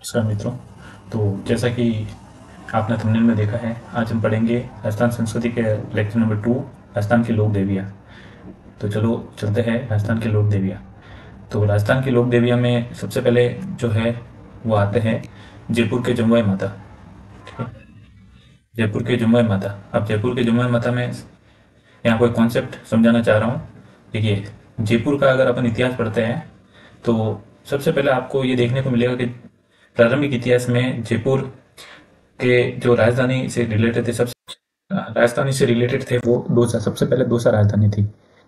नमस्कार मित्रों। तो जैसा कि आपने थंबनेल में देखा है, आज हम पढ़ेंगे राजस्थान संस्कृति के लेक्चर नंबर 2, राजस्थान की लोक देवियाँ। तो चलो चलते हैं राजस्थान की लोक देवियाँ। तो राजस्थान की लोक देवियाँ में सबसे पहले जो है वो आते हैं जयपुर के जमुआई माता। ठीक है, जयपुर के जमुआई माता। अब जयपुर के जमुआई माता में यहाँ कोई कॉन्सेप्ट समझाना चाह रहा हूँ। देखिए, जयपुर का अगर अपन इतिहास पढ़ते हैं तो सबसे पहले आपको ये देखने को मिलेगा कि प्रारंभिक इतिहास में जयपुर के जो राजधानी से रिलेटेड थे, सबसे राजधानी से रिलेटेड थे वो दौसा। सबसे पहले दौसा राजधानी थी।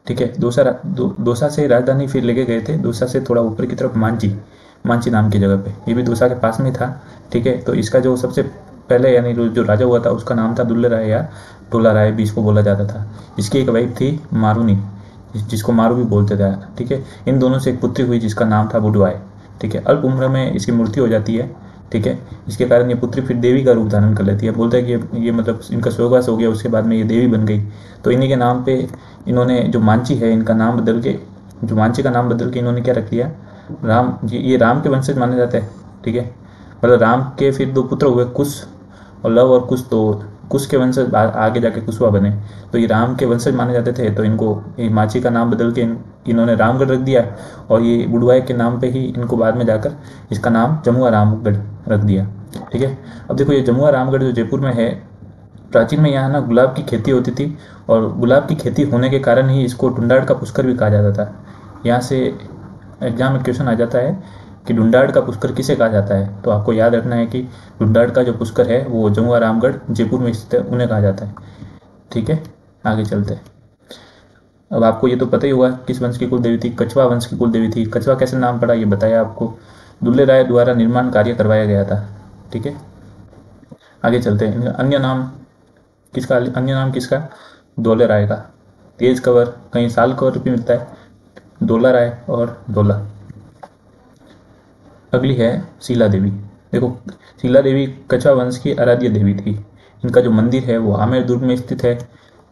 ठीक है, दौसा से राजधानी फिर लेके गए थे। दौसा से थोड़ा ऊपर की तरफ मांची, मांची नाम की जगह पे, ये भी दौसा के पास में था। ठीक है, तो इसका जो सबसे पहले यानी जो राजा हुआ था उसका नाम था दुल्ले राय या टोला राय भी इसको बोला जाता था। इसकी एक वाइफ थी मारूनी, जिसको मारू भी बोलते थे। ठीक है, इन दोनों से एक पुत्री हुई जिसका नाम था बुडवाई। ठीक है, अल्प उम्र में इसकी मृत्यु हो जाती है। ठीक है, इसके कारण ये पुत्री फिर देवी का रूप धारण कर लेती है। बोलते हैं कि ये मतलब इनका स्वर्गवास हो गया, उसके बाद में ये देवी बन गई। तो इन्हीं के नाम पे इन्होंने जो मांची है, इनका नाम बदल के, जो मांची का नाम बदल के इन्होंने क्या रख दिया, राम। ये राम के वंशज माने जाते हैं। ठीक है, मतलब राम के फिर दो पुत्र हुए, कुश और लव और कुश। तो कुश के वंशज आगे जाके कुशवा बने। तो ये राम के वंशज माने जाते थे। तो इनको ये मांची का नाम बदल के इन्होंने रामगढ़ रख दिया, और ये बुडवाई के नाम पे ही इनको बाद में जाकर इसका नाम जमुआ रामगढ़ रख दिया। ठीक है, अब देखो ये जमुआ रामगढ़ जो जयपुर में है, प्राचीन में यहाँ ना गुलाब की खेती होती थी, और गुलाब की खेती होने के कारण ही इसको ढूंढाड़ का पुष्कर भी कहा जाता था। यहाँ से एग्जाम में क्वेश्चन आ जाता है कि ढूंढाड़ का पुष्कर किसे कहा जाता है। तो आपको याद रखना है कि ढूंढाड़ का जो पुष्कर है वो जमुआ रामगढ़ जयपुर में स्थित है, उन्हें कहा जाता है। ठीक है, आगे चलते हैं। अब आपको ये तो पता ही होगा किस वंश की कुल देवी थी, कछवा वंश की कुल देवी थी। कछवा कैसे नाम पड़ा ये बताया आपको, दुल्ले राय द्वारा निर्माण कार्य करवाया गया था। ठीक है, आगे चलते हैं। अन्य नाम किसका, दौले राय का। तेज कवर, कहीं साल कवर भी मिलता है, दौला राय और दौला। अगली है शीला देवी। देखो, शीला देवी कछवा वंश की आराध्य देवी थी। इनका जो मंदिर है वो आमेर दुर्ग में स्थित है।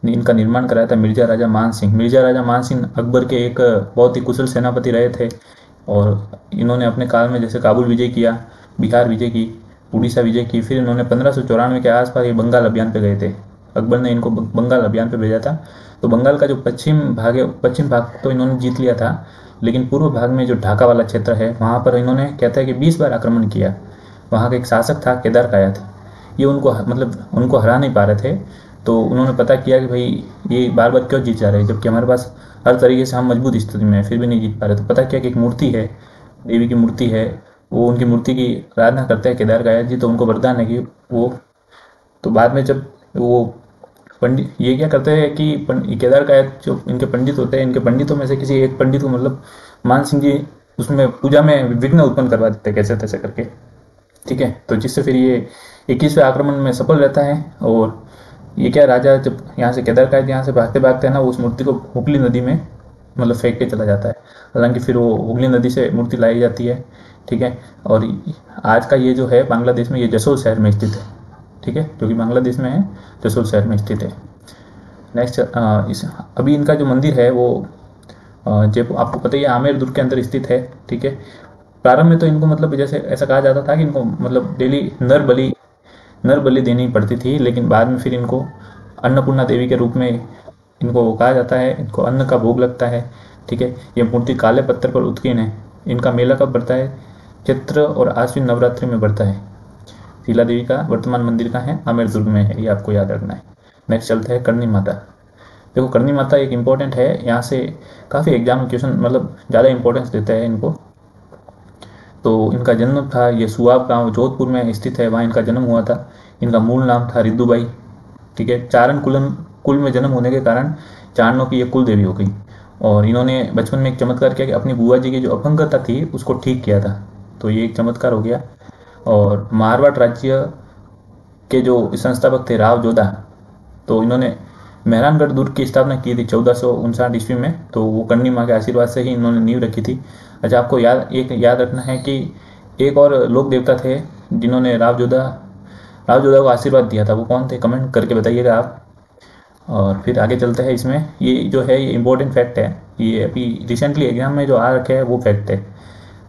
इनका निर्माण कराया था मिर्जा राजा मान सिंह। मिर्जा राजा मान सिंह अकबर के एक बहुत ही कुशल सेनापति रहे थे, और इन्होंने अपने काल में जैसे काबुल विजय किया, बिहार विजय की, उड़ीसा विजय की। फिर इन्होंने 1594 के आसपास ये बंगाल अभियान पे गए थे। अकबर ने इनको बंगाल अभियान पे भेजा था। तो बंगाल का जो पश्चिम भाग तो इन्होंने जीत लिया था, लेकिन पूर्व भाग में जो ढाका वाला क्षेत्र है वहाँ पर इन्होंने कहता है कि 20 बार आक्रमण किया। वहाँ का एक शासक था केदार कायत, ये उनको हरा नहीं पा रहे थे। तो उन्होंने पता किया कि भाई ये बार बार क्यों जीत जा रहे हैं, जबकि हमारे पास हर तरीके से हम मजबूत स्थिति में है, फिर भी नहीं जीत पा रहे। तो पता किया कि एक मूर्ति है, देवी की मूर्ति है, वो उनकी मूर्ति की आराधना करते हैं केदार कायत जी। तो उनको वरदान है कि वो, तो बाद में जब वो पंडित ये क्या करते हैं कि केदार कायत जो इनके पंडित होते हैं, इनके पंडितों में से किसी एक पंडित को मतलब मान सिंह जी उसमें पूजा में विघ्न उत्पन्न करवा देते हैं कैसे तैसे करके। ठीक है, तो जिससे फिर ये 21वें आक्रमण में सफल रहता है। और ये क्या, राजा जब यहाँ से केदार कायत यहाँ से भागते भागते है ना, उस मूर्ति को हुगली नदी में मतलब फेंक के चला जाता है। हालांकि फिर वो हुगली नदी से मूर्ति लाई जाती है। ठीक है, और आज का ये जो है बांग्लादेश में, ये जसोल शहर में स्थित है। ठीक है, जो कि बांग्लादेश में है, जसोल शहर में स्थित है। नेक्स्ट, अभी इनका जो मंदिर है वो जयपुर, आपको पता ही है, आमेर दुर्ग के अंदर स्थित है। ठीक है, प्रारंभ में तो इनको मतलब जैसे ऐसा कहा जाता था कि इनको मतलब डेली नर बलि देनी पड़ती थी, लेकिन बाद में फिर इनको अन्नपूर्णा देवी के रूप में इनको कहा जाता है, इनको अन्न का भोग लगता है। ठीक है, ये मूर्ति काले पत्थर पर उत्कीर्ण है। इनका मेला कब बढ़ता है, चैत्र और आश्विन नवरात्रि में बढ़ता है। शीला देवी का वर्तमान मंदिर का है, आमेर दुर्ग में है, ये आपको याद रखना है। नेक्स्ट चलते हैं करनी माता। देखो, करनी माता एक इम्पोर्टेंट है, यहाँ से काफ़ी एग्जाम क्वेश्चन मतलब ज़्यादा इंपॉर्टेंस देता है इनको। तो इनका जन्म था, ये सुआब गांव जोधपुर में स्थित है, वहाँ इनका जन्म हुआ था। इनका मूल नाम था रिद्दूबाई। ठीक है, चारण कुल में जन्म होने के कारण चारणों की ये कुल देवी हो गई। और इन्होंने बचपन में एक चमत्कार किया कि अपनी बुआ जी की जो अपंगता थी उसको ठीक किया था। तो ये एक चमत्कार हो गया। और मारवाड़ राज्य के जो संस्थापक थे राव जोधा, तो इन्होंने मेहरानगढ़ दुर्ग की स्थापना की थी 1459 ईस्वी में। तो वो करनी माँ के आशीर्वाद से ही इन्होंने नींव रखी थी। अच्छा, आपको याद रखना है कि एक और लोक देवता थे जिन्होंने राव जोधा को आशीर्वाद दिया था, वो कौन थे, कमेंट करके बताइएगा आप। और फिर आगे चलते हैं। इसमें ये जो है ये इम्पोर्टेंट फैक्ट है, ये अभी रिसेंटली एग्जाम में जो आ रखे है वो फैक्ट है।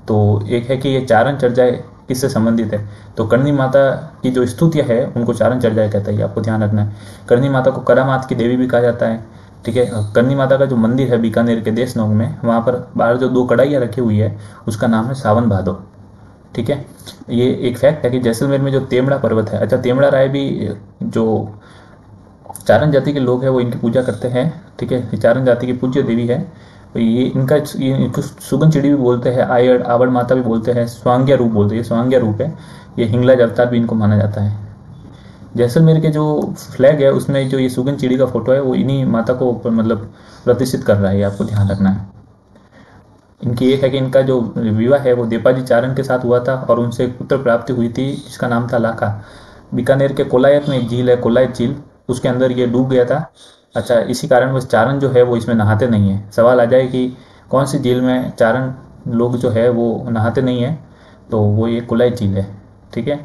तो एक है कि ये चारण चर्चाएँ किससे संबंधित है? तो करणी माता की जो स्तुतियाँ है उनको चारण चर्चाएँ कहता है, ये आपको ध्यान रखना है। करणी माता को करामात की देवी भी कहा जाता है, ठीक है। करणी माता का जो मंदिर है बीकानेर के देशनोक में, वहाँ पर बाहर जो 2 कढ़ाइयाँ रखी हुई है उसका नाम है सावन भादो, ठीक है। ये एक फैक्ट है कि जैसलमेर में जो तेमड़ा पर्वत है, अच्छा तेमड़ा राय भी जो चारण जाति के लोग हैं वो इनकी पूजा करते हैं, ठीक है। चारण जाति की पूज्य देवी है। तो ये इनको सुगन चिड़ी भी बोलते हैं, आयड़ आवड़ माता भी बोलते हैं, स्वांग्या रूप बोलते हैं, ये स्वांग्या रूप है। ये हिंगलाज अवतार भी इनको माना जाता है। जैसलमेर के जो फ्लैग है उसमें जो ये सुगन चिड़ी का फोटो है वो इन्हीं माता को मतलब प्रतिष्ठित कर रहा है, ये आपको ध्यान रखना है। इनकी एक है कि इनका जो विवाह है वो देपाजी चारण के साथ हुआ था और उनसे एक पुत्र प्राप्ति हुई थी जिसका नाम था लाखा। बीकानेर के कोलायत में एक झील है, कोलायत झील, उसके अंदर ये डूब गया था। अच्छा, इसी कारण बस चारण जो है वो इसमें नहाते नहीं है। सवाल आ जाए कि कौन सी झील में चारण लोग जो है वो नहाते नहीं है, तो वो ये कोलायत झील है, ठीक है।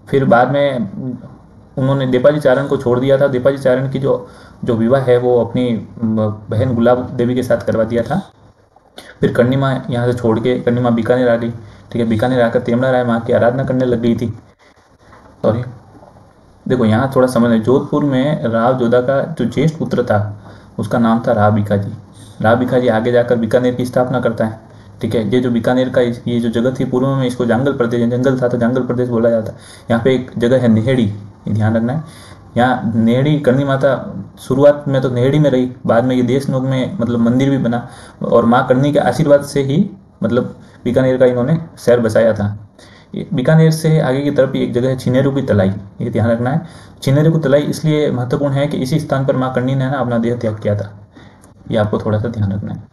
फिर बाद में उन्होंने देपाजी चारण को छोड़ दिया था। देपाजी चारण की जो जो विवाह है वो अपनी बहन गुलाब देवी के साथ करवा दिया था। फिर करणी माँ यहाँ से छोड़ के करणी माँ बीकानेर आ गई, ठीक है। बीकानेर आकर तेमड़ा राय माँ की आराधना करने लग गई थी। सॉरी, देखो यहाँ थोड़ा समझ है। जोधपुर में राव जोधा का जो ज्येष्ठ पुत्र था उसका नाम था राव भिखाजी। राव भिखाजी आगे जाकर बीकानेर की स्थापना करता है, ठीक है। ये जो बीकानेर का ये जो जगह थी पूर्व में इसको जांगल प्रदेश, जंगल था तो जांगल प्रदेश बोला जाता। यहाँ पे एक जगह है नेहड़ी, ये ध्यान रखना है। यहाँ नेहड़ी करणी माता शुरुआत में तो नेहड़ी में रही, बाद में ये देशनोक में मतलब मंदिर भी बना और माँ करणी के आशीर्वाद से ही मतलब बीकानेर का इन्होंने शहर बसाया था। बीकानेर से आगे की तरफ एक जगह है छिनेरू की तलाई, ये ध्यान रखना है। छिनेरू की तलाई इसलिए महत्वपूर्ण है कि इसी स्थान पर माँ करणी ने ना अपना देह त्याग किया था, ये आपको थोड़ा सा ध्यान रखना है।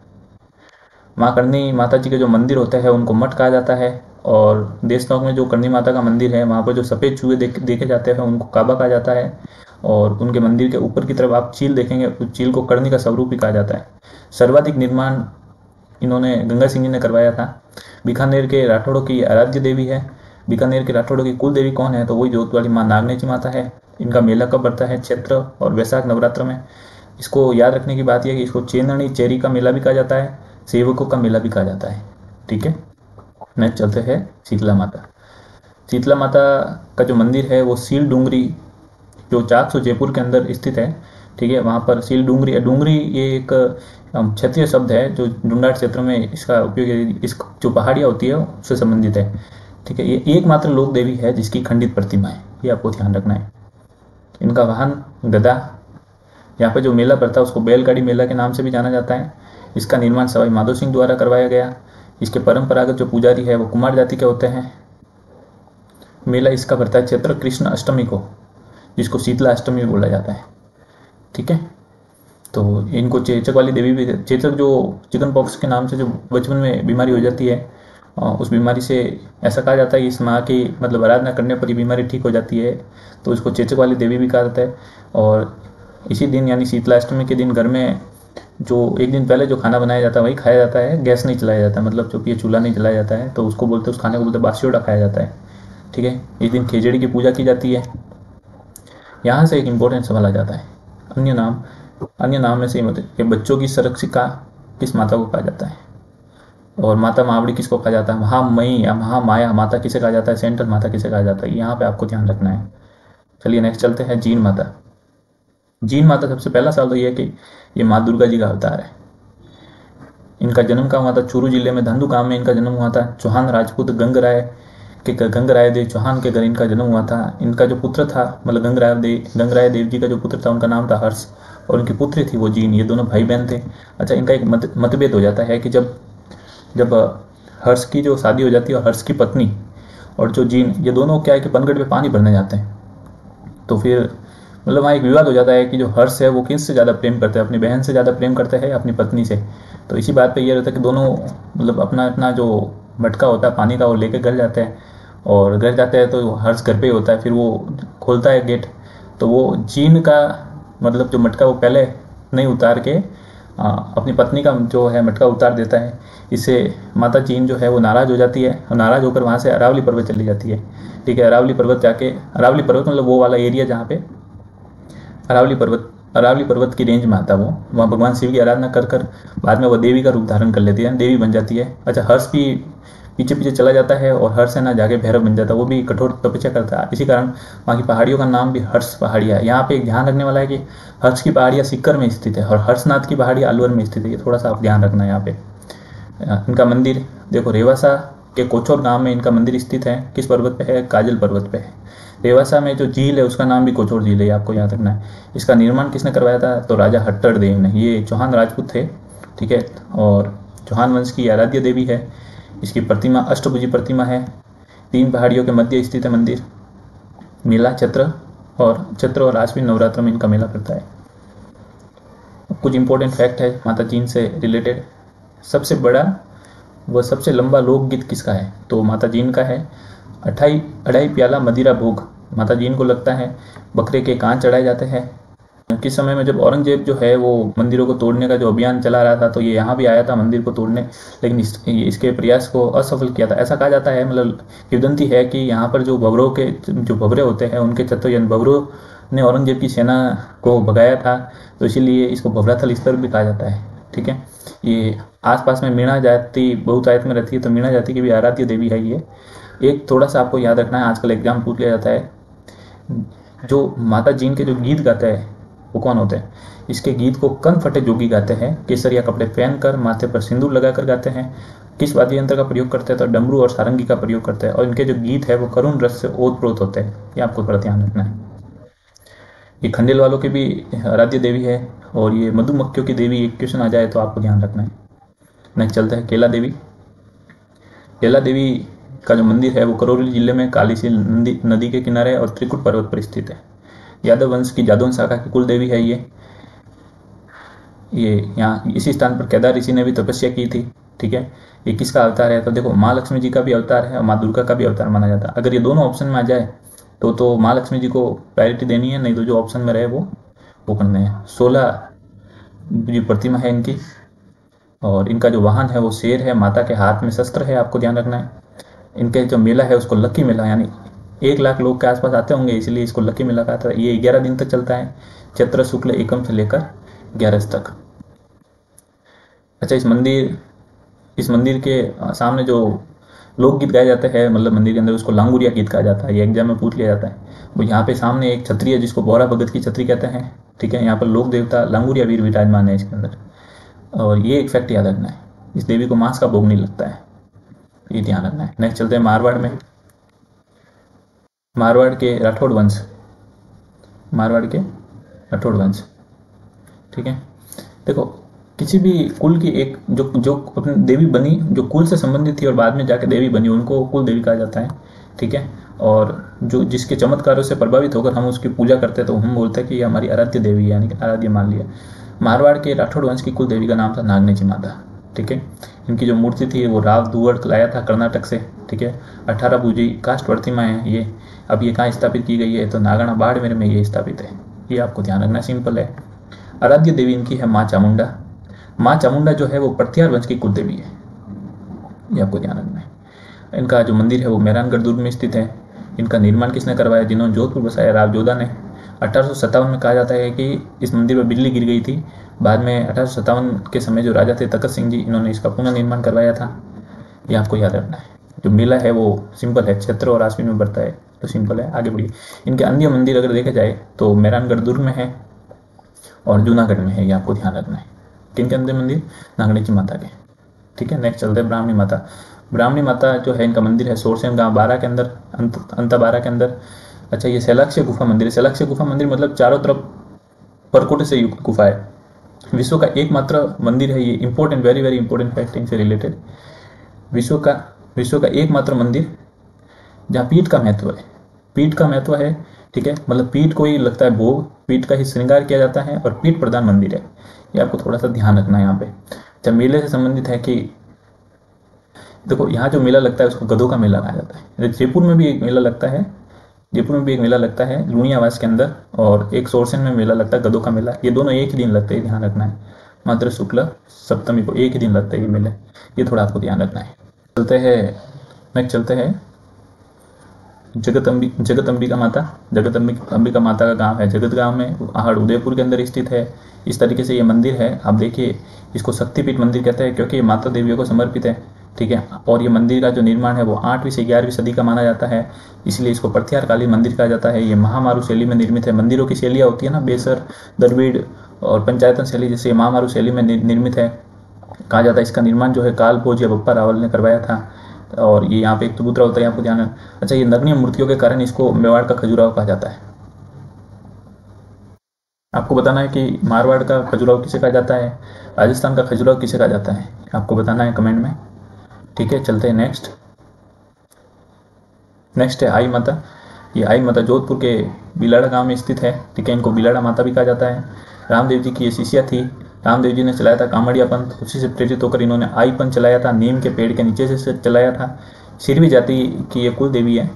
माँ करणी माता जी के जो मंदिर होते हैं उनको मठ कहा जाता है और देशनोक में जो करणी माता का मंदिर है वहाँ पर जो सफ़ेद चूहे देखे जाते हैं उनको काबा कहा जाता है और उनके मंदिर के ऊपर की तरफ आप चील देखेंगे, उस चील को करणी का स्वरूप भी कहा जाता है। सर्वाधिक निर्माण इन्होंने गंगा सिंह जी ने करवाया था। बीकानेर के राठौड़ों की आराध्य देवी है। बीकानेर के राठौड़ों की कुल देवी कौन है? तो वही जोत वाली माँ नागनेची माता है। इनका मेला कब बढ़ता है? चैत्र और वैशाख नवरात्र में। इसको याद रखने की बात यह है कि इसको चेनणी चेरी का मेला भी कहा जाता है, सेवकों का मेला भी कहा जाता है, ठीक है। नेक्स्ट चलते हैं शीतला माता। शीतला माता का जो मंदिर है वो सील डूंगरी जो 400 जयपुर के अंदर स्थित है, ठीक है। वहाँ पर सील डूंगरी, डूंगरी ये एक क्षेत्रीय शब्द है जो डुंडाट क्षेत्र में इसका उपयोग है। इस जो पहाड़ियाँ होती है उससे संबंधित है, ठीक है। ये एकमात्र लोक देवी है जिसकी खंडित प्रतिमा है, ये आपको ध्यान रखना है। इनका वाहन गदा। यहाँ पे जो मेला पड़ता है उसको बैलगाड़ी मेला के नाम से भी जाना जाता है। इसका निर्माण सवाई माधो सिंह द्वारा करवाया गया। इसके परंपरागत जो पुजारी है वो कुमार जाति के होते हैं। मेला इसका पड़ता है चैत्र कृष्ण अष्टमी को, जिसको शीतला अष्टमी बोला जाता है, ठीक है। तो इनको चेचक वाली देवी भी, चेचक जो चिकन पॉक्स के नाम से जो बचपन में बीमारी हो जाती है, उस बीमारी से ऐसा कहा जाता है कि इस माँ की मतलब आराधना करने पर ये बीमारी ठीक हो जाती है, तो इसको चेचक वाली देवी भी कहा जाता है। और इसी दिन यानी शीतला अष्टमी के दिन घर में जो एक दिन पहले जो खाना बनाया जाता है वही खाया जाता है, गैस नहीं चलाया जाता, मतलब जो कि ये चूल्हा नहीं चलाया जाता है, तो उसको बोलते हैं, उस खाने को बोलते हैं बासियोड़ा खाया जाता है, ठीक है। इस दिन खिचड़ी की पूजा की जाती है। यहाँ से एक इम्पोर्टेंट सवाल आ जाता है, अन्य नाम में से मतलब कि बच्चों की संरक्षिका किस माता को कहा जाता है और माता महावड़ी किसको कहा जाता है? महामयी या महामाया माता किसे कहा जाता है? सेंट्रल माता किसे कहा जाता है? यहाँ पे आपको ध्यान रखना है। चलिए नेक्स्ट चलते हैं जीन माता। जीन माता सबसे पहला सवाल तो ये है कि ये माँ दुर्गा जी का अवतार है। इनका जन्म कहाँ हुआ था? चूरू जिले में धंधु गांव में इनका जन्म हुआ था। चौहान राजपूत गंगराय देव चौहान के घर इनका जन्म हुआ था। इनका जो पुत्र था मतलब गंगराय देव जी का जो पुत्र था उनका नाम था हर्ष और उनकी पुत्री थी वो जीन। ये दोनों भाई बहन थे। अच्छा, इनका एक मतभेद हो जाता है कि जब हर्ष की जो शादी हो जाती है और हर्ष की पत्नी और जो जीन, ये दोनों क्या है कि पनगढ़ में पानी भरने जाते हैं, तो फिर मतलब वहाँ एक विवाद हो जाता है कि जो हर्ष है वो किससे ज़्यादा प्रेम करता है, अपनी बहन से ज़्यादा प्रेम करता है या अपनी पत्नी से। तो इसी बात पे ये रहता है कि दोनों मतलब अपना अपना जो मटका होता है पानी का वो लेके घर जाते हैं और घर जाते हैं तो हर्ष घर पे ही होता है। फिर वो खोलता है गेट, तो वो जीन का मतलब जो मटका वो पहले नहीं उतार के अपनी पत्नी का जो है मटका उतार देता है। इससे माता जीन जो है वो नाराज़ हो जाती है और नाराज़ होकर वहाँ से अरावली पर्वत चली जाती है, ठीक है। अरावली पर्वत मतलब वो वाला एरिया जहाँ पे अरावली पर्वत की रेंज में आता वो, वहाँ भगवान शिव की आराधना कर बाद में वो देवी का रूप धारण कर लेती है, देवी बन जाती है। अच्छा, हर्ष भी पीछे पीछे चला जाता है और हर्षसेना जाके भैरव बन जाता है, वो भी कठोर तपस्या करता है। इसी कारण वहाँ की पहाड़ियों का नाम भी हर्ष पहाड़ियाँ है। यहाँ पे एक ध्यान रखने वाला है कि हर्ष की पहाड़ियाँ सीकर में स्थित है और हर्षनाथ की पहाड़ियाँ अलवर में स्थित है, ये थोड़ा सा आप ध्यान रखना है यहाँ पे। इनका मंदिर देखो, रेवासा के कोचौर गांव में इनका मंदिर स्थित है। किस पर्वत पे है? काजल पर्वत पे है। रेवासा में जो झील है उसका नाम भी कोचौर झील है, आपको याद रखना है। इसका निर्माण किसने करवाया था? तो राजा हट्टड़ देव ने। ये चौहान राजपूत थे, ठीक है, और चौहान वंश की आराध्य देवी है। इसकी प्रतिमा अष्टभुजी प्रतिमा है। 3 पहाड़ियों के मध्य स्थित है मंदिर। मेला चैत्र और आश्विन नवरात्र में इनका मेला पड़ता है। कुछ इंपॉर्टेंट फैक्ट है माता जीन से रिलेटेड। सबसे बड़ा व सबसे लंबा लोकगीत किसका है? तो माता जीन का है। 2.5 प्याला मदिरा भोग माता जीन को लगता है। बकरे के कान चढ़ाए जाते हैं। किस समय में? जब औरंगजेब जो है वो मंदिरों को तोड़ने का जो अभियान चला रहा था, तो ये यहाँ भी आया था मंदिर को तोड़ने, लेकिन इसके प्रयास को असफल किया था, ऐसा कहा जाता है। मतलब किंवदंती है कि यहाँ पर जो भवरे होते हैं उनके चतुर्यन भवरों ने औरंगजेब की सेना को भगाया था, तो इसीलिए इसको भवराथल स्तर भी कहा जाता है, ठीक है। ये आसपास में मीणा जाति बहुतायत में रहती है, तो मीणा जाति की भी आराध्य देवी है ये। एक थोड़ा सा आपको याद रखना है, आजकल एग्जाम पूछ लिया जाता है, जो माता जीन के जो गीत गाते हैं वो कौन होते हैं? इसके गीत को कन फटे जोगी गाते हैं। केसरिया कपड़े पहनकर माथे पर सिंदूर लगाकर गाते हैं। किस वाद्य यंत्र का प्रयोग करते हैं? तो डमरू और सारंगी का प्रयोग करते हैं। और इनके जो गीत है वो करुण रस से ओतप्रोत होते हैं, ये आपको थोड़ा ध्यान रखना है। ये खंडेल वालों की भी आराध्य देवी है और ये मधुमक्खियों की देवी। एक क्वेश्चन आ जाए तो आपको ध्यान रखना है। नेक्स्ट चलता है केला देवी। केला देवी का जो मंदिर है वो करौली जिले में कालीसील नदी के किनारे और त्रिकुट पर्वत पर स्थित है। यादव वंश की जादौन शाखा की कुल देवी है ये यहाँ इसी स्थान पर केदार ऋषि ने भी तपस्या की थी, ठीक है। ये किसका अवतार है? तो देखो, माँ लक्ष्मी जी का भी अवतार है और माँ दुर्गा का भी अवतार माना जाता है। अगर ये दोनों ऑप्शन में आ जाए तो माँ लक्ष्मी जी को प्रायोरिटी देनी है, नहीं तो जो ऑप्शन में रहे वो करने हैं। 16 जी प्रतिमा है इनकी और इनका जो वाहन है वो शेर है। माता के हाथ में शस्त्र है, आपको ध्यान रखना है। इनके जो मेला है उसको लक्की मेला, यानी 1 लाख लोग के आसपास आते होंगे, इसलिए इसको लक्की मेला कहा था। ये 11 दिन तक चलता है, चैत्र शुक्ल एकम से लेकर 11 तक। अच्छा, इस मंदिर के सामने जो लोकगीत गाए जाते हैं, मतलब मंदिर के अंदर, उसको लांगुरिया गीत कहा जाता है। ये एग्जाम में पूछ लिया जाता है। वो यहाँ पे सामने एक छतरी है जिसको बोरा भगत की छतरी कहते हैं, ठीक है। यहाँ पर लोक देवता लांगुरिया वीर विराजमान है इसके अंदर। और ये एक फैक्ट याद रखना है, इस देवी को मांस का भोग नहीं लगता है, ये ध्यान रखना है। नेक्स्ट चलते हैं मारवाड़ में। मारवाड़ के राठौड़ वंश, ठीक है। देखो, किसी भी कुल की एक जो अपनी देवी बनी, जो कुल से संबंधित थी और बाद में जाके देवी बनी, उनको कुल देवी कहा जाता है, ठीक है। और जो जिसके चमत्कारों से प्रभावित होकर हम उसकी पूजा करते हैं तो हम बोलते हैं कि ये हमारी आराध्य देवी है, यानी कि आराध्य मान लिया। मारवाड़ के राठौड़ वंश की कुल देवी का नाम था नागनेची माता, ठीक है। इनकी जो मूर्ति थी वो राव दुवड़ लाया था कर्नाटक से, ठीक है। 18 भुजी काष्ठ प्रतिमा है ये। अब ये कहाँ स्थापित की गई है? तो नागणा बाड़मेर में ये स्थापित है, ये आपको ध्यान रखना, सिंपल है। आराध्य देवी इनकी है माँ चामुंडा। माँ चामुंडा जो है वो प्रत्यार वंश की कुल देवी है, ये आपको ध्यान रखना है। इनका जो मंदिर है वो मेहरानगढ़ दुर्ग में स्थित है। इनका निर्माण किसने करवाया? जिन्होंने जोधपुर बसाया, राव जोधा ने। 1857 में कहा जाता है कि इस मंदिर पर बिजली गिर गई थी। बाद में 1857 के समय जो राजा थे तखत सिंह जी, इन्होंने इसका पुनर्निर्माण करवाया था, ये आपको याद रखना है। जो मेला है वो सिंपल है, चैत्र और आश्विन में बढ़ता है, तो सिंपल है। आगे बढ़िए। इनके अन्य मंदिर अगर देखा जाए तो मेहरानगढ़ दुर्ग में है और जूनागढ़ में है, ये आपको ध्यान रखना है। किनके अंदर मंदिर? नागनेची माता के, ठीक है। नेक्स्ट चलते हैं ब्राह्मणी माता। ब्राह्मणी माता जो है इनका मंदिर है सोरसेन गांव बारा के अंदर, अंता बारा के अंदर। अच्छा, ये शैलाक्ष्य गुफा मंदिर है। शैलाक्ष्य गुफा मंदिर मतलब चारों तरफ परकोटे से युक्त गुफा है। विश्व का एकमात्र मंदिर है ये। Important, very very important fact इनसे रिलेटेड। विश्व का एकमात्र मंदिर जहाँ पीठ का महत्व है, पीठ का महत्व है, ठीक है। मतलब पीठ को ही लगता है भोग, पीठ का ही श्रृंगार किया जाता है और पीठ प्रधान मंदिर है, ये आपको थोड़ा सा ध्यान रखना है यहाँ पे। जब मेले से संबंधित है कि देखो, यहाँ जो मेला लगता है उसको गधों का मेला कहा जाता है। जयपुर में भी एक मेला लगता है, लुणियावास के अंदर, और एक सोरसेन में मेला लगता है गधों का मेला। ये दोनों एक ही दिन लगते हैं, ध्यान रखना है। मात्र शुक्ल सप्तमी को एक ही दिन लगता है ये मेले, ये थोड़ा आपको ध्यान रखना है। नेक्स्ट चलते हैं जगत अंबिका माता का गांव है जगत गांव में, आहड़ उदयपुर के अंदर स्थित है। इस तरीके से ये मंदिर है। आप देखिए, इसको शक्तिपीठ मंदिर कहते हैं क्योंकि ये माता देवियों को समर्पित है, ठीक है। और ये मंदिर का जो निर्माण है वो 8वीं से 11वीं सदी का माना जाता है, इसलिए इसको प्रत्यार कालीन मंदिर कहा जाता है। ये महामारू शैली में निर्मित है। मंदिरों की शैलियाँ होती है ना, बेसर, द्रविड़ और पंचायतन शैली, जैसे महामारू शैली में निर्मित है कहा जाता है। इसका निर्माण जो है काल भोज या बप्पा रावल ने करवाया था। और ये यहाँ पे एक चबूतरा होता है, आपको ध्यान है। अच्छा, ये नगण्य मूर्तियों के कारण इसको मेवाड़ का खजुराहो कहा जाता है। आपको बताना है कि मारवाड़ का खजुराहो किसे कहा जाता है, राजस्थान का खजुराहो किसे कहा जाता है, आपको बताना है कमेंट में। ठीक है, चलते हैं नेक्स्ट है आई माता। ये आई माता जोधपुर के बिलाड़ा गांव में स्थित है। ठीक है, इनको बिलाड़ा माता भी कहा जाता है। रामदेव जी की ये शिष्या थी। रामदेव जी ने चलाया था कामड़िया पंथ, उसी से प्रेरित होकर इन्होंने आई पंथ चलाया था। नीम के पेड़ के नीचे से चलाया था। सिरवी जाति की ये कुल देवी है।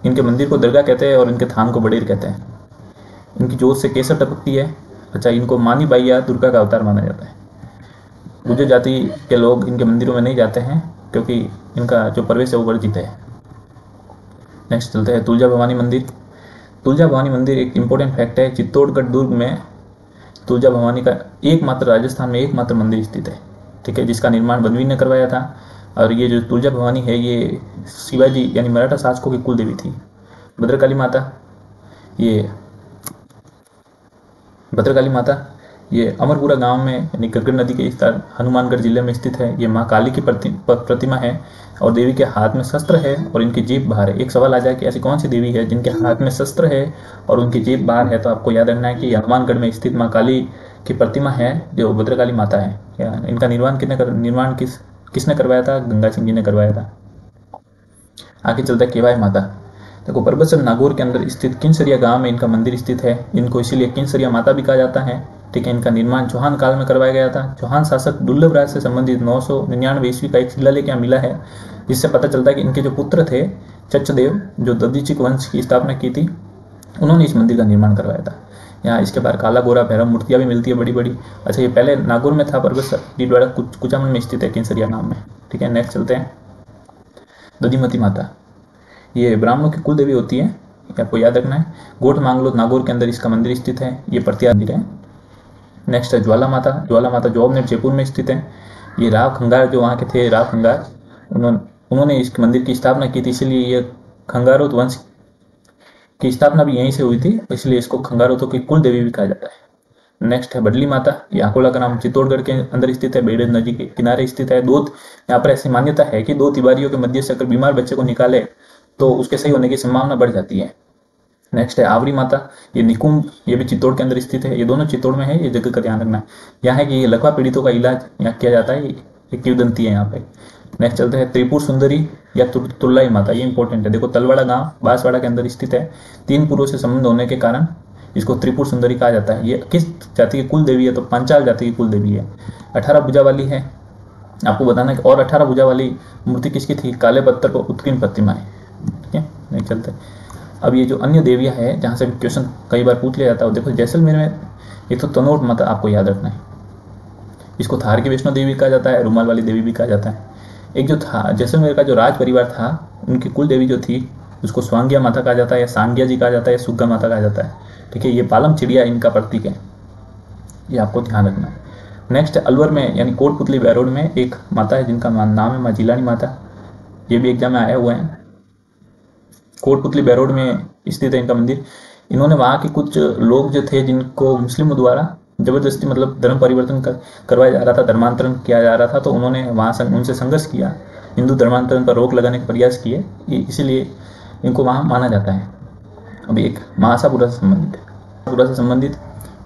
इनके मंदिर को दरगाह कहते हैं और इनके थान को बड़ेर कहते हैं। इनकी जोत से केसर टपकती है। अच्छा, इनको मानी बाई या दुर्गा का अवतार माना जाता है। गुर्जर जाति के लोग इनके मंदिरों में नहीं जाते हैं क्योंकि इनका जो प्रवेश है वो वर्जित है। नेक्स्ट चलते हैं तुलजा भवानी मंदिर। तुलजा भवानी मंदिर एक इम्पोर्टेंट फैक्ट है, चित्तौड़गढ़ दुर्ग में तुलजा भवानी का एकमात्र, राजस्थान में एकमात्र मंदिर स्थित है। ठीक है, जिसका निर्माण बनवीर ने करवाया था। और ये जो तुलजा भवानी है ये शिवाजी यानी मराठा शासकों की कुल देवी थी। भद्रकाली माता, ये भद्रकाली माता ये अमरपुरा गांव में यानी गग्गर नदी के इस तरफ हनुमानगढ़ जिले में स्थित है। ये माँ काली की प्रतिमा है और देवी के हाथ में शस्त्र है और इनकी जीभ बाहर है। एक सवाल आ जाए कि ऐसी कौन सी देवी है जिनके हाथ में शस्त्र है और उनकी जीभ बाहर है, तो आपको याद रखना है कि हनुमानगढ़ में स्थित माँ काली की प्रतिमा है जो भद्रकाली माता है। इनका निर्माण किसने करवाया था? गंगा सिंह जी ने करवाया था। आगे चलता है केवाय माता। देखो, परबतसर नागौर के अंदर स्थित किनसरिया गांव में इनका मंदिर स्थित है। इनको इसीलिए किनसरिया माता भी कहा जाता है। ठीक है, इनका निर्माण चौहान काल में करवाया गया था। चौहान शासक दुर्लभ राज से संबंधित 999 ईस्वी का एक शिलालेख यहाँ मिला है, जिससे पता चलता है कि इनके जो पुत्र थे चचदेव, जो दधीचिक वंश की स्थापना की थी, उन्होंने इस मंदिर का निर्माण करवाया था। यहाँ इसके बाहर काला गोरा भैरव मूर्तियाँ भी मिलती है बड़ी बड़ी। अच्छा, ये पहले नागौर में था, परबतसर डीडवाड़ा कुचामन में स्थित है किनसरिया गाँव में। ठीक है, नेक्स्ट चलते हैं दधिमती माता। ये ब्राह्मणों की कुल देवी होती है, आपको याद रखना है। गोठ मांगलो नागौर के अंदर इसका मंदिर स्थित है। ये प्रत्यार मंदिर है। नेक्स्ट है ज्वाला माता। ज्वाला माता जोबनेर जयपुर में स्थित है। ये राव खंगार जो वहाँ के थे, राव खंगार, उन्होंने इस मंदिर की स्थापना की थी, इसलिए ये खंगारोत वंश की स्थापना भी यहीं से हुई थी, इसलिए इसको खंगारोतों की कुल देवी भी कहा जाता है। नेक्स्ट है बडली माता। ये अकोला का नाम चित्तौड़गढ़ के अंदर स्थित है, बेड़े नदी के किनारे स्थित है। यहाँ पर ऐसी मान्यता है कि 2 तिवारियों के मध्य से अगर बीमार बच्चे को निकाले तो उसके सही होने की संभावना बढ़ जाती है। नेक्स्ट है आवरी माता। ये निकुंभ, ये भी चित्तौड़ के अंदर स्थित है। ये दोनों चित्तौड़ में है, ये जगह का ध्यान रखना है। यहाँ है कि ये लकवा पीड़ितों का इलाज यहाँ किया जाता है। ये किंवदंती है यहाँ पे। नेक्स्ट चलते हैं त्रिपुर सुंदरी या तुल्लाई माता। ये इंपॉर्टेंट है। देखो, तलवाड़ा गांव बांसवाड़ा के अंदर स्थित है। 3 पुरुषों से संबंध होने के कारण इसको त्रिपुर सुंदरी कहा जाता है। ये किस जाति की कुल देवी है? तो पांचाल जाति की कुल देवी है। 18 भुजा वाली है, आपको बताना है। और 18 भुजा वाली मूर्ति किसकी थी? काले पत्थर पर उत्कीर्ण प्रतिमा है। ठीक है, नहीं चलते। अब ये जो अन्य देवियां है जहाँ से क्वेश्चन कई बार पूछ लिया जाता है, देखो जैसलमेर में एक तो तनोट माता, आपको याद रखना है। इसको थार की वैष्णो देवी कहा जाता है, रुमाल वाली देवी भी कहा जाता है। एक जो था जैसलमेर का जो राज परिवार था, उनकी कुल देवी जो थी उसको स्वांग्या माता कहा जाता है, या सांग्या जी कहा जाता है, या सुग्गा माता कहा जाता है। ठीक है, ये पालम चिड़िया इनका प्रतीक है, ये आपको ध्यान रखना है। नेक्स्ट अलवर में यानी कोटपुतली बैरोड में एक माता है जिनका नाम है माँ जिलानी माता। ये भी एग्जाम में आया हुआ है। कोटपुतली बैरोड में स्थित है इनका मंदिर। इन्होंने वहाँ के कुछ लोग जो थे जिनको मुस्लिमों द्वारा जबरदस्ती मतलब धर्म परिवर्तन करवाया जा रहा था, धर्मांतरण किया जा रहा था, तो उन्होंने वहाँ उनसे संघर्ष किया, हिंदू धर्मांतरण पर रोक लगाने का प्रयास किए, इसीलिए इनको वहाँ माना जाता है। अभी एक महासापुरा से संबंधित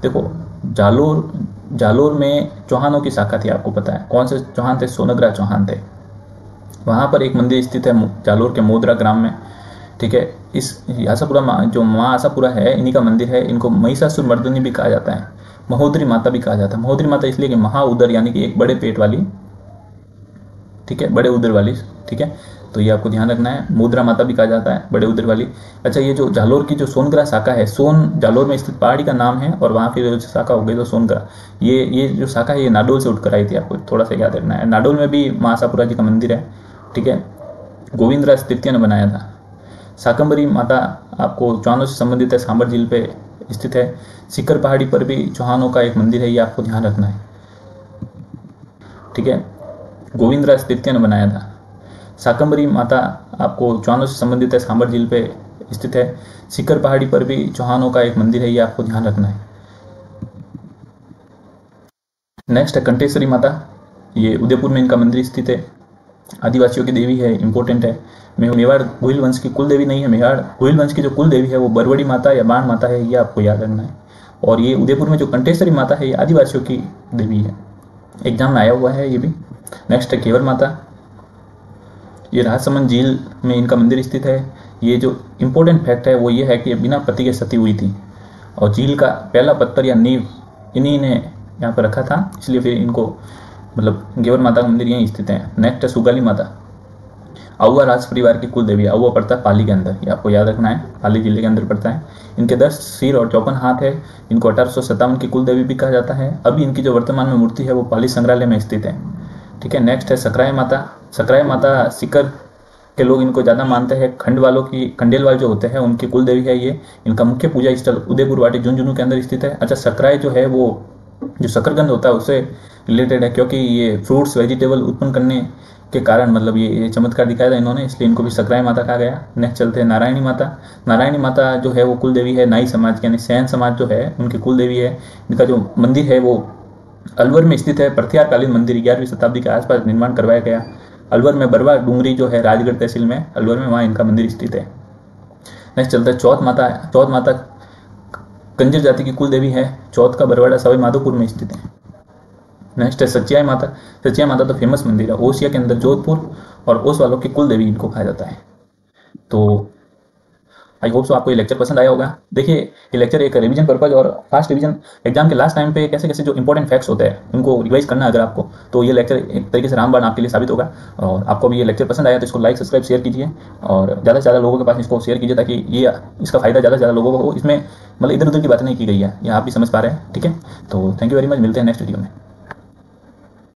देखो, जालोर में चौहानों की शाखा थी, आपको पता है कौन से चौहान थे? सोनग्रा चौहान थे। वहाँ पर एक मंदिर स्थित है जालोर के मोदरा ग्राम में। ठीक है, इस आशापुरा जो माँ आशापुरा है इन्हीं का मंदिर है। इनको महिषासुर मर्दिनी भी कहा जाता है, महोदरी माता भी कहा जाता है। महोदरी माता इसलिए कि महा उदर यानी कि एक बड़े पेट वाली, ठीक है, बड़े उदर वाली। ठीक है, तो ये आपको ध्यान रखना है। मुद्रा माता भी कहा जाता है, बड़े उदर वाली। अच्छा, ये जो जालोर की जो सोनग्रा शाखा है, सोन जालोर में स्थित पहाड़ी का नाम है, और वहाँ फिर शाखा हो गई तो सोनग्रा। ये जो शाखा है ये नाडोल से उठकर आई थी, आपको थोड़ा सा याद रखना है। नाडोल में भी माँ आशापुरा जी का मंदिर है। ठीक है, गोविंदराज तृतीय ने बनाया था। शाकंभरी माता आपको चौहानों से संबंधित है, सांबर झील पे स्थित है। सिकर पहाड़ी पर भी चौहानों का एक मंदिर है, ये आपको ध्यान रखना है। ठीक है, गोविंदराज तृतीय ने बनाया था। शाकंभरी माता आपको चौहानों से संबंधित है, सांबर झील पे स्थित है। सीकर पहाड़ी पर भी चौहानों का एक मंदिर है, ये आपको ध्यान रखना है। नेक्स्ट है कंटेश्वरी माता, ये उदयपुर में इनका मंदिर स्थित है। आदिवासियों की देवी है, इंपॉर्टेंट है। मेवाड़ गोहिल वंश की कुल देवी नहीं है, मेवाड़ गोहिल वंश की जो कुल देवी है वो बरवड़ी माता या बाण माता है, ये आपको याद रखना है। और ये उदयपुर में जो कंटेश्वरी माता है ये आदिवासियों की देवी है, एग्जाम में आया हुआ है ये भी। नेक्स्ट है केवल माता, ये राजसमंद झील में इनका मंदिर स्थित है। ये जो इम्पोर्टेंट फैक्ट है वो ये है कि बिना पति के सती हुई थी और झील का पहला पत्थर या नींव इन्हीं ने यहाँ पर रखा था, इसलिए फिर इनको मतलब गेवर माता का मंदिर यहीं स्थित है। नेक्स्ट है सुगाली माता, आउवा राज परिवार की कुल देवी। आउवा पड़ता है पाली के अंदर, ये आपको याद रखना है, पाली जिले के अंदर पड़ता है। इनके 10 सिर और 54 हाथ है। इनको 1857 की कुल देवी भी कहा जाता है। अभी इनकी जो वर्तमान में मूर्ति है वो पाली संग्रहालय में स्थित है। ठीक है। नेक्स्ट है सकराय माता। सकराय माता सीकर के लोग इनको ज़्यादा मानते हैं। खंड वालों की, खंडेलवाल जो होते हैं उनकी कुल देवी है ये। इनका मुख्य पूजा स्थल उदयपुर वाटी झुंझुनू के अंदर स्थित है। अच्छा, सकराय जो है वो जो शकरकंद होता है उससे रिलेटेड है, क्योंकि ये फ्रूट्स वेजिटेबल उत्पन्न करने के कारण मतलब ये चमत्कार दिखाया था इन्होंने, इसलिए इनको भी सकराय माता कहा गया। नेक्स्ट चलते हैं नारायणी माता। नारायणी माता जो है वो कुल देवी है नाई समाज की, यानी सैन समाज जो है उनकी कुल देवी है। इनका जो मंदिर है वो अलवर में स्थित है। प्रत्यारकालीन मंदिर 11वीं शताब्दी के आसपास निर्माण करवाया गया। अलवर में बरवा डूंगरी जो है राजगढ़ तहसील में अलवर में, वहाँ इनका मंदिर स्थित है। नेक्स्ट चलता है चौथ माता। चौथ माता कंजर जाति की कुल देवी है। चौथ का बरवाड़ा सवाई माधोपुर में स्थित है। नेक्स्ट है सचियाई माता। सचियाई माता तो फेमस मंदिर है, ओसिया के अंदर जोधपुर, और ओस वालों की कुल देवी इनको कहा जाता है। तो आई होप सो आपको ये लेक्चर पसंद आया होगा। देखिए ये लेक्चर एक रिवीजन पर्पज और फास्ट रिवीजन एग्जाम के लास्ट टाइम पे कैसे कैसे जो इंपॉर्टेंट फैक्ट्स होते हैं उनको रिवाइज करना है अगर आपको, तो ये लेक्चर एक तरीके से रामबाण आपके लिए साबित होगा। और आपको भी ये लेक्चर पसंद आया तो इसको लाइक सब्सक्राइब शेयर कीजिए और ज़्यादा से ज़्यादा लोगों के पास इसको शेयर कीजिए, ताकि ये इसका फायदा ज़्यादा से ज़्यादा लोगों को हो। इसमें मतलब इधर उधर की बातें नहीं की गई है, ये आप भी समझ पा रहे हैं। ठीक है, तो थैंक यू वेरी मच, मिलते हैं नेक्स्ट वीडियो में।